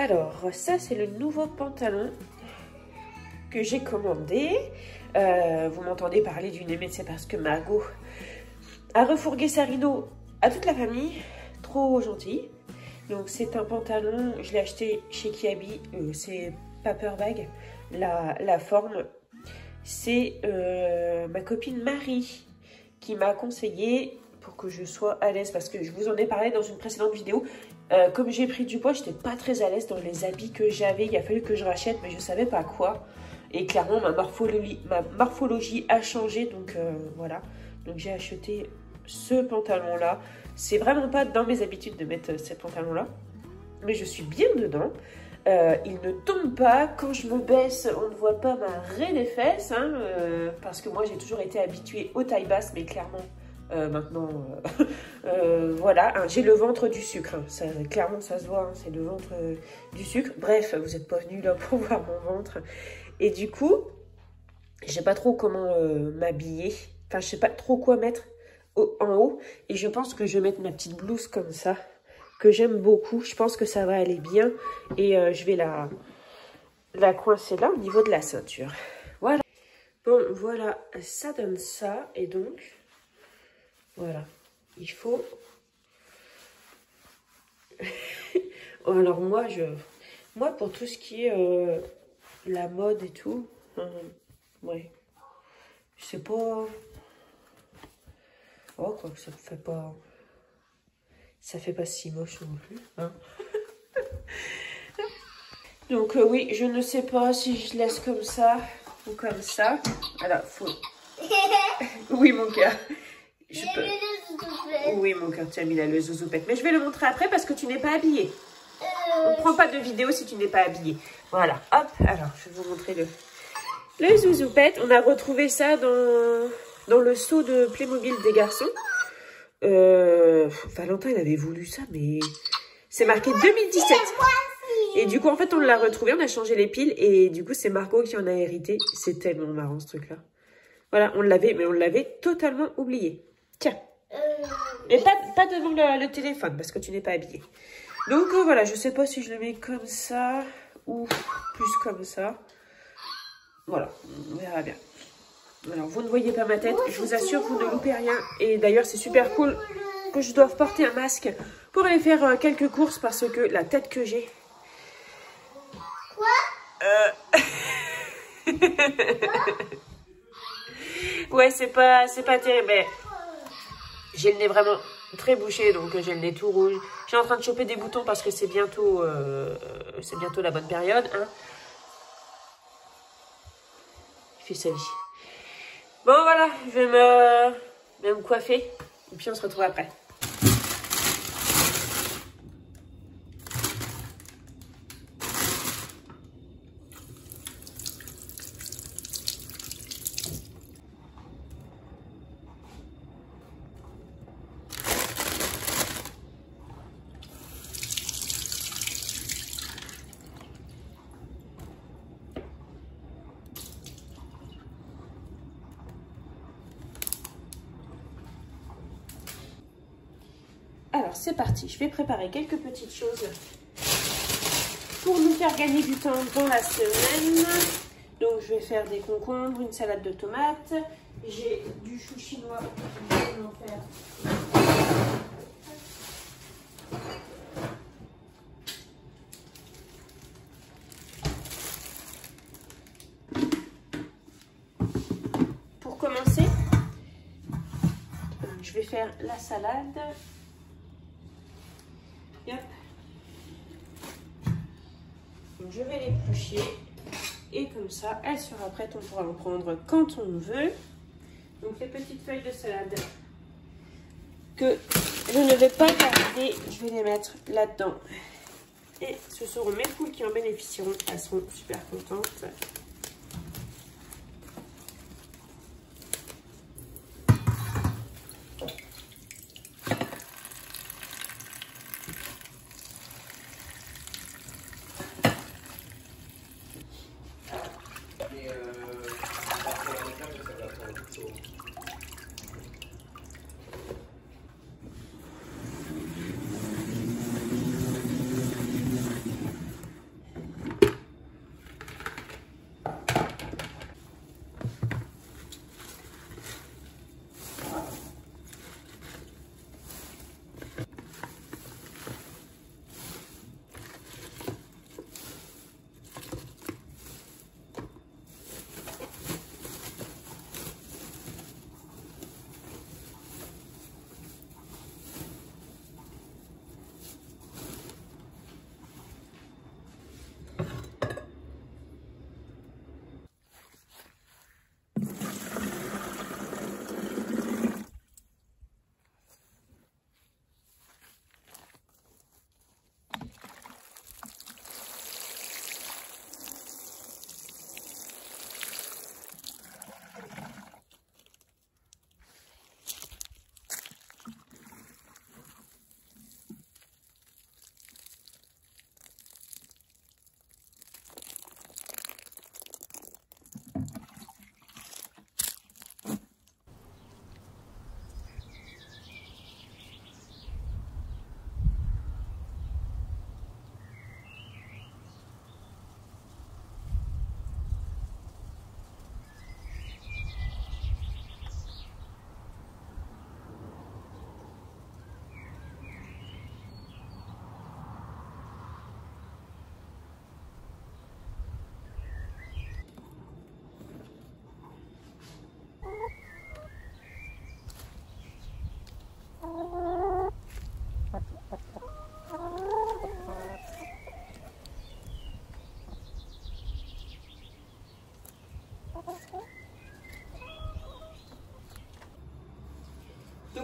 Alors, ça, c'est le nouveau pantalon que j'ai commandé. Vous m'entendez parler d'une aimée, c'est parce que Margot a refourgué sa rideau à toute la famille. Trop gentil. Donc, c'est un pantalon, je l'ai acheté chez Kiabi. C'est Paperbag. La forme, c'est ma copine Marie qui m'a conseillé pour que je sois à l'aise. Parce que je vous en ai parlé dans une précédente vidéo. Comme j'ai pris du poids, je n'étais pas très à l'aise dans les habits que j'avais. Il a fallu que je rachète, mais je ne savais pas quoi. Et clairement, ma morphologie a changé. Donc voilà. Donc j'ai acheté ce pantalon-là. C'est vraiment pas dans mes habitudes de mettre ces pantalons-là. Mais je suis bien dedans. Il ne tombe pas. Quand je me baisse, on ne voit pas ma raie des fesses. Hein, parce que moi, j'ai toujours été habituée aux tailles basses. Mais clairement... maintenant, voilà, hein, j'ai le ventre du sucre, hein, ça, clairement ça se voit, hein, c'est le ventre du sucre. Bref, vous n'êtes pas venus là pour voir mon ventre. Et du coup, je sais pas trop comment m'habiller, enfin je sais pas trop quoi mettre en haut. Et je pense que je vais mettre ma petite blouse comme ça, que j'aime beaucoup. Je pense que ça va aller bien. Et je vais la coincer là au niveau de la ceinture. Voilà. Bon, voilà, ça donne ça. Et donc... Voilà, il faut... Alors moi, pour tout ce qui est la mode et tout, ouais, je sais pas... Oh, quoi que ça fait pas si moche non plus, hein. Donc oui, je ne sais pas si je laisse comme ça ou comme ça. Alors, faut... Oui, mon cœur. Oui, mon cœur, tu as mis là le zouzoupette. Mais je vais le montrer après parce que tu n'es pas habillée. On ne prend pas de vidéo si tu n'es pas habillée. Voilà, hop. Alors, je vais vous montrer le zouzoupette. On a retrouvé ça dans le seau de Playmobil des garçons. Valentin, il avait voulu ça, mais c'est marqué 2017. Et du coup, en fait, on l'a retrouvé. On a changé les piles. Et du coup, c'est Margot qui en a hérité. C'est tellement marrant, ce truc-là. Voilà, on l'avait totalement oublié. Tiens. Mais pas devant le téléphone, parce que tu n'es pas habillée. Donc voilà, je sais pas si je le mets comme ça, ou plus comme ça. Voilà, on verra bien. Alors, vous ne voyez pas ma tête, je vous assure, vous ne loupez rien. Et d'ailleurs, c'est super cool que je doive porter un masque pour aller faire quelques courses, parce que la tête que j'ai... Quoi Ouais, c'est pas terrible, mais j'ai le nez vraiment très bouché, donc j'ai le nez tout rouge. Je suis en train de choper des boutons parce que c'est bientôt la bonne période, hein. Il fait sa vie. Bon, voilà, je vais me coiffer, et puis on se retrouve après. Alors, c'est parti. Je vais préparer quelques petites choses pour nous faire gagner du temps dans la semaine. Donc, je vais faire des concombres, une salade de tomates. J'ai du chou chinois. Je vais en faire. Pour commencer, je vais faire la salade. Yep. Donc je vais l'éplucher et comme ça elle sera prête, on pourra en prendre quand on veut. Donc les petites feuilles de salade que je ne vais pas garder, je vais les mettre là-dedans et ce seront mes poules qui en bénéficieront, elles seront super contentes.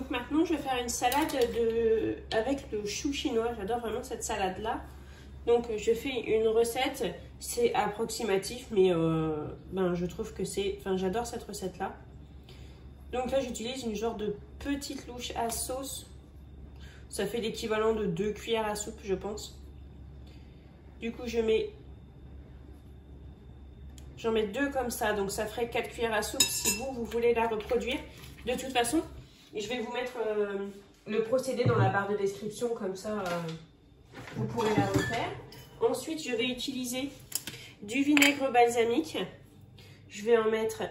Donc maintenant, je vais faire une salade avec le chou chinois. J'adore vraiment cette salade-là. Donc je fais une recette, c'est approximatif, mais je trouve que c'est... Enfin, j'adore cette recette-là. Donc là, j'utilise une genre de petite louche à sauce. Ça fait l'équivalent de 2 cuillères à soupe, je pense. Du coup, j'en mets 2 comme ça. Donc ça ferait 4 cuillères à soupe si vous voulez la reproduire. De toute façon, je vais vous mettre le procédé dans la barre de description, comme ça vous pourrez la refaire. Ensuite, je vais utiliser du vinaigre balsamique. Je vais en mettre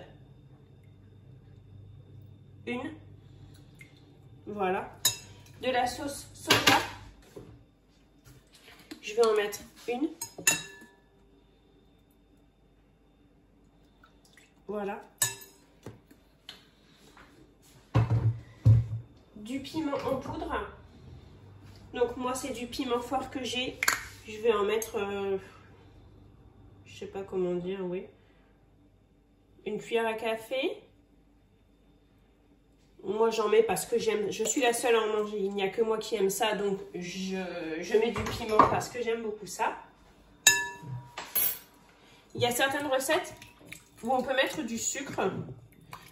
une. Voilà. De la sauce soja. Je vais en mettre une. Voilà. Du piment en poudre. Donc moi, c'est du piment fort que j'ai. Je vais en mettre, je sais pas comment dire, oui. Une cuillère à café. Moi, j'en mets parce que j'aime. Je suis la seule à en manger. Il n'y a que moi qui aime ça. Donc, je mets du piment parce que j'aime beaucoup ça. Il y a certaines recettes où on peut mettre du sucre.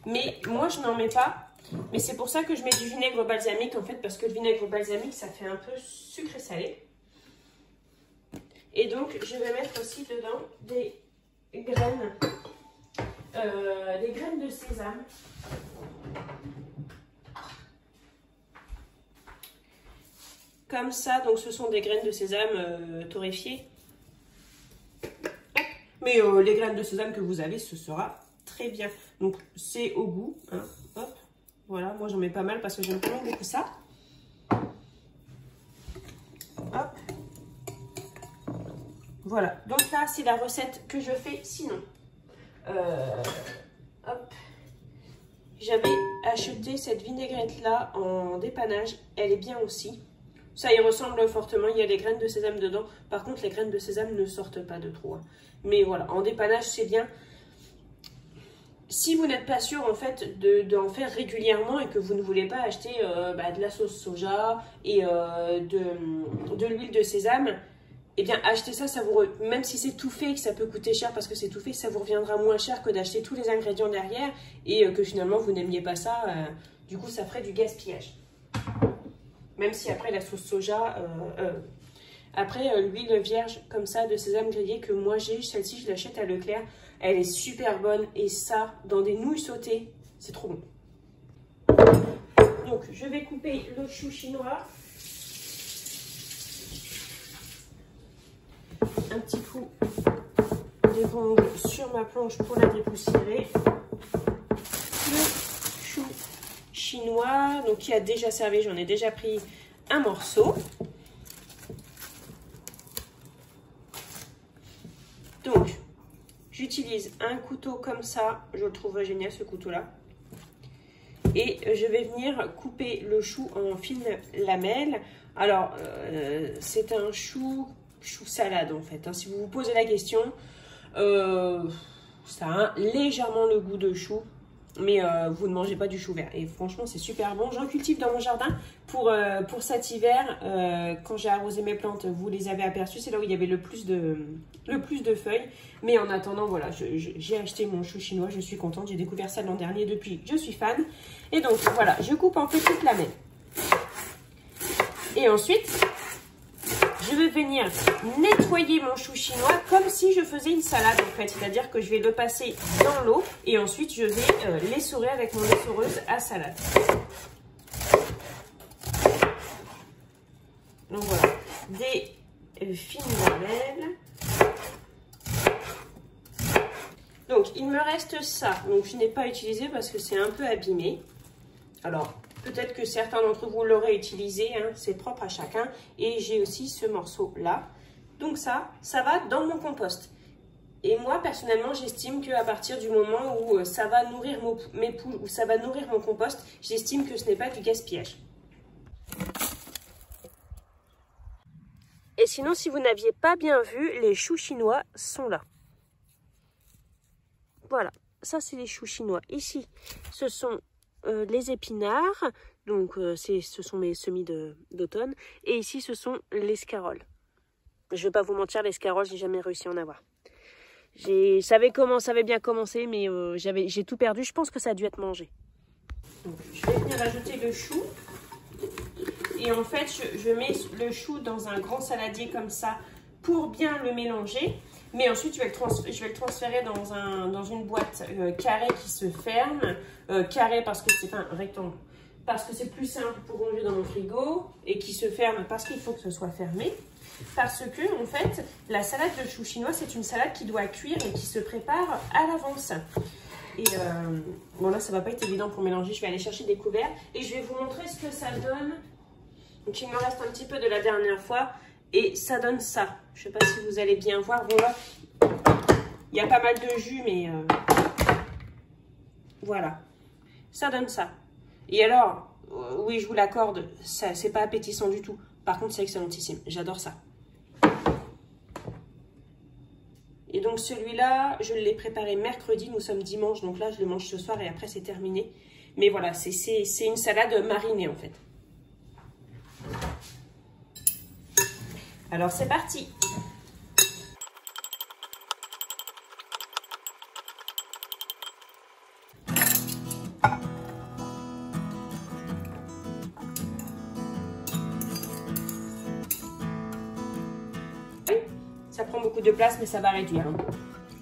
Mais moi, je n'en mets pas. Mais c'est pour ça que je mets du vinaigre balsamique, en fait. Parce que le vinaigre balsamique, ça fait un peu sucré-salé. Et donc, je vais mettre aussi dedans des graines de sésame. Comme ça, donc ce sont des graines de sésame torréfiées. Mais les graines de sésame que vous avez, ce sera très bien. Donc, c'est au goût. Hein. Hop. Voilà, moi j'en mets pas mal parce que j'aime vraiment beaucoup ça. Hop. Voilà, donc là, c'est la recette que je fais sinon. Hop. J'avais acheté cette vinaigrette-là en dépannage. Elle est bien aussi. Ça y ressemble fortement. Il y a des graines de sésame dedans. Par contre, les graines de sésame ne sortent pas de trop. Hein. Mais voilà, en dépannage, c'est bien. Si vous n'êtes pas sûr, en fait, d'en faire régulièrement et que vous ne voulez pas acheter de la sauce soja et de l'huile de sésame, eh bien, achetez ça, même si c'est tout fait et que ça peut coûter cher parce que c'est tout fait, ça vous reviendra moins cher que d'acheter tous les ingrédients derrière et que finalement, vous n'aimiez pas ça. Du coup, ça ferait du gaspillage. Même si après, la sauce soja... après, l'huile vierge comme ça de sésame grillé que moi j'ai, celle-ci, je l'achète à Leclerc. Elle est super bonne et ça, dans des nouilles sautées, c'est trop bon. Donc, je vais couper le chou chinois. Un petit coup d'épingle sur ma planche pour la dépoussiérer. Le chou chinois, donc qui a déjà servi, j'en ai déjà pris un morceau. Donc, j'utilise un couteau comme ça, je le trouve génial ce couteau-là. Et je vais venir couper le chou en fines lamelles. Alors, c'est un chou salade en fait. Hein. Si vous vous posez la question, ça a légèrement le goût de chou. Mais vous ne mangez pas du chou vert. Et franchement, c'est super bon. J'en cultive dans mon jardin pour cet hiver. Quand j'ai arrosé mes plantes, vous les avez aperçues. C'est là où il y avait le plus de feuilles. Mais en attendant, voilà, j'ai acheté mon chou chinois. Je suis contente. J'ai découvert ça l'an dernier. Depuis, je suis fan. Et donc, voilà, je coupe en petites lamelles. Et ensuite, je vais venir nettoyer mon chou chinois comme si je faisais une salade en fait. C'est-à-dire que je vais le passer dans l'eau et ensuite je vais l'essorer avec mon essoreuse à salade. Donc voilà, des fines lamelles. Donc il me reste ça. Donc je n'ai pas utilisé parce que c'est un peu abîmé. Alors... peut-être que certains d'entre vous l'auraient utilisé, hein, c'est propre à chacun. Et j'ai aussi ce morceau-là. Donc ça va dans mon compost. Et moi, personnellement, j'estime qu'à partir du moment où ça va nourrir mes poules, ou ça va nourrir mon compost, j'estime que ce n'est pas du gaspillage. Et sinon, si vous n'aviez pas bien vu, les choux chinois sont là. Voilà, ça c'est les choux chinois. Ici, ce sont... les épinards, Donc ce sont mes semis d'automne. Et ici ce sont les scaroles. Je ne vais pas vous mentir, les scaroles, j'ai jamais réussi à en avoir. Ça avait bien commencé, mais j'ai tout perdu. Je pense que ça a dû être mangé. Donc, je vais venir ajouter le chou. Et en fait, je mets le chou dans un grand saladier comme ça pour bien le mélanger. Mais ensuite, je vais le transférer dans une boîte carrée qui se ferme. Carré parce que c'est un rectangle. Parce que c'est plus simple pour ranger dans mon frigo. Et qui se ferme parce qu'il faut que ce soit fermé. Parce que, en fait, la salade de chou chinois, c'est une salade qui doit cuire et qui se prépare à l'avance. Et bon, là, ça va pas être évident pour mélanger. Je vais aller chercher des couverts et je vais vous montrer ce que ça donne. Donc, il me reste un petit peu de la dernière fois et ça donne ça. Je sais pas si vous allez bien voir. Bon, là, il y a pas mal de jus, mais voilà. Ça donne ça. Et alors, oui, je vous l'accorde, c'est pas appétissant du tout. Par contre, c'est excellentissime. J'adore ça. Et donc celui-là, je l'ai préparé mercredi. Nous sommes dimanche, donc là, je le mange ce soir et après, c'est terminé. Mais voilà, c'est une salade marinée, en fait. Alors, c'est parti. Ça prend beaucoup de place, mais ça va réduire.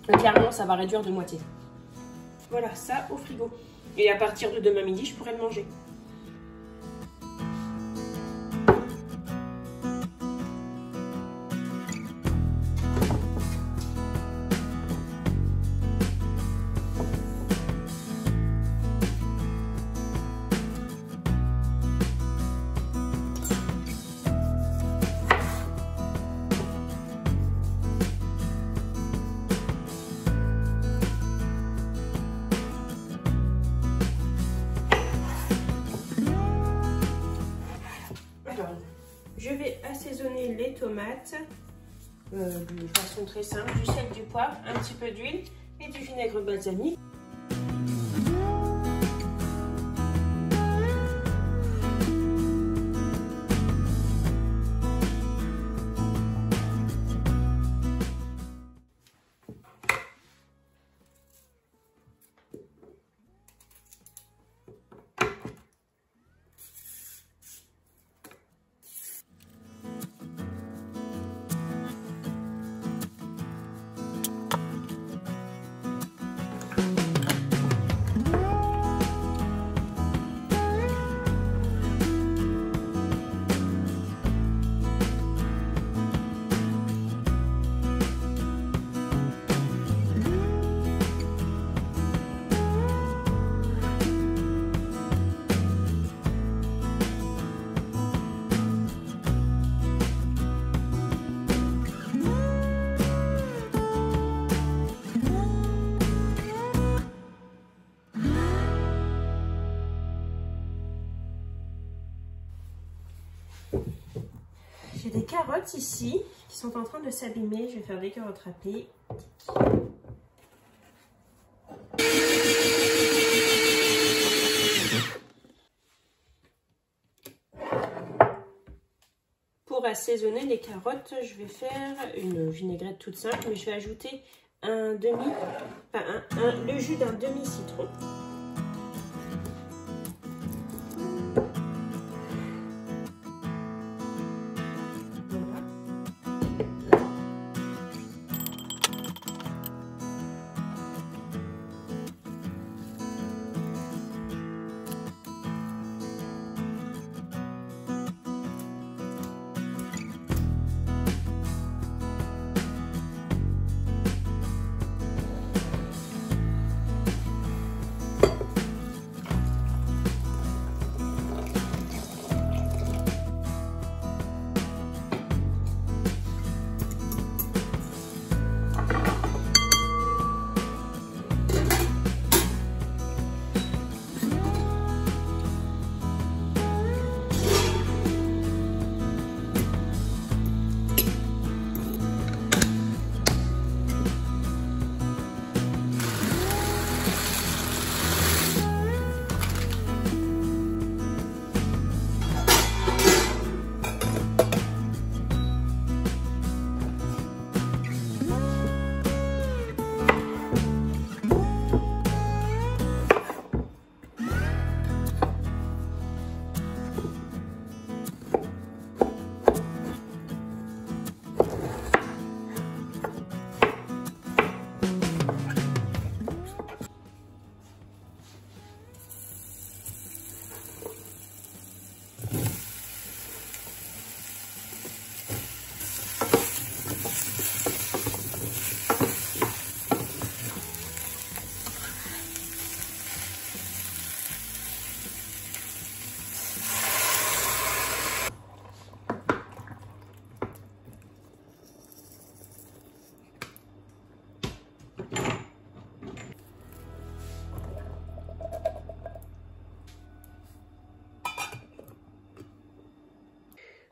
Clairement, ça va réduire de moitié. Voilà, ça au frigo. Et à partir de demain midi, je pourrai le manger. Je vais assaisonner les tomates de façon très simple, du sel, du poivre, un petit peu d'huile et du vinaigre balsamique. J'ai des carottes ici qui sont en train de s'abîmer. Je vais faire des carottes râpées. Pour assaisonner les carottes, je vais faire une vinaigrette toute simple, mais je vais ajouter le jus d'un demi-citron.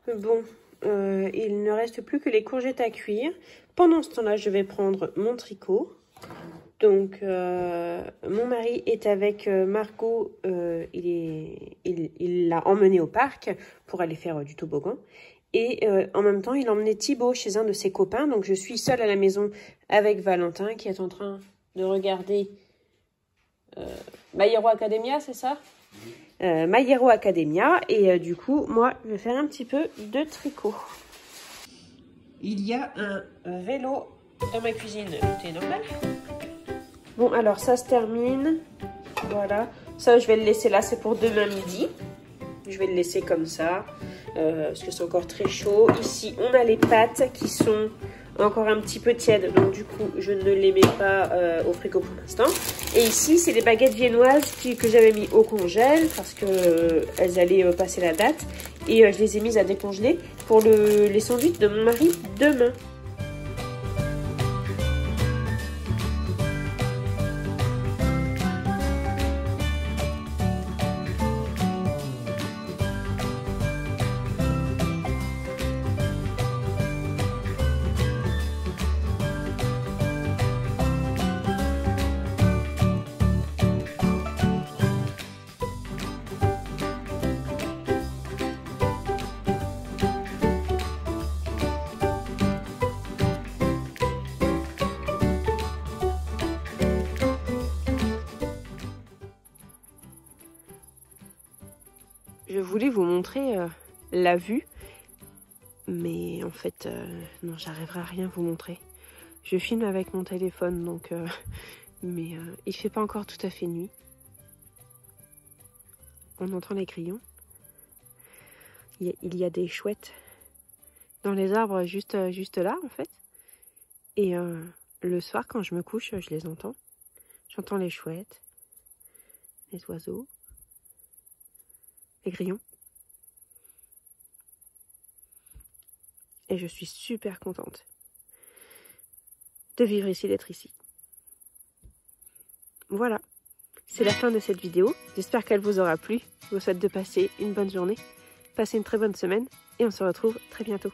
Bon, il ne reste plus que les courgettes à cuire. Pendant ce temps-là, je vais prendre mon tricot. Donc, mon mari est avec Margot. Il l'a emmené au parc pour aller faire du toboggan. Et en même temps, il a emmené Thibaut chez un de ses copains. Donc, je suis seule à la maison avec Valentin qui est en train de regarder My Hero Academia, c'est ça? My Hero Academia. Et du coup, moi, je vais faire un petit peu de tricot. Il y a un vélo dans ma cuisine. C'est normal. Bon, alors ça se termine. Voilà. Ça, je vais le laisser là. C'est pour demain midi. Je vais le laisser comme ça. Parce que c'est encore très chaud. Ici, on a les pâtes qui sont encore un petit peu tièdes. Donc, du coup, je ne les mets pas au frigo pour l'instant. Et ici, c'est des baguettes viennoises que j'avais mis au congèle. Parce qu'elles allaient passer la date. Et je les ai mises à décongeler pour les sandwichs de mon mari demain. Je voulais vous montrer la vue, mais en fait, non, j'arriverai à rien vous montrer. Je filme avec mon téléphone, donc, mais il fait pas encore tout à fait nuit. On entend les grillons. Il y a des chouettes dans les arbres juste là, en fait. Et le soir, quand je me couche, je les entends. J'entends les chouettes, les oiseaux. Les grillons. Et je suis super contente de vivre ici, d'être ici. Voilà, c'est la fin de cette vidéo. J'espère qu'elle vous aura plu. Je vous souhaite de passer une bonne journée, passer une très bonne semaine et on se retrouve très bientôt.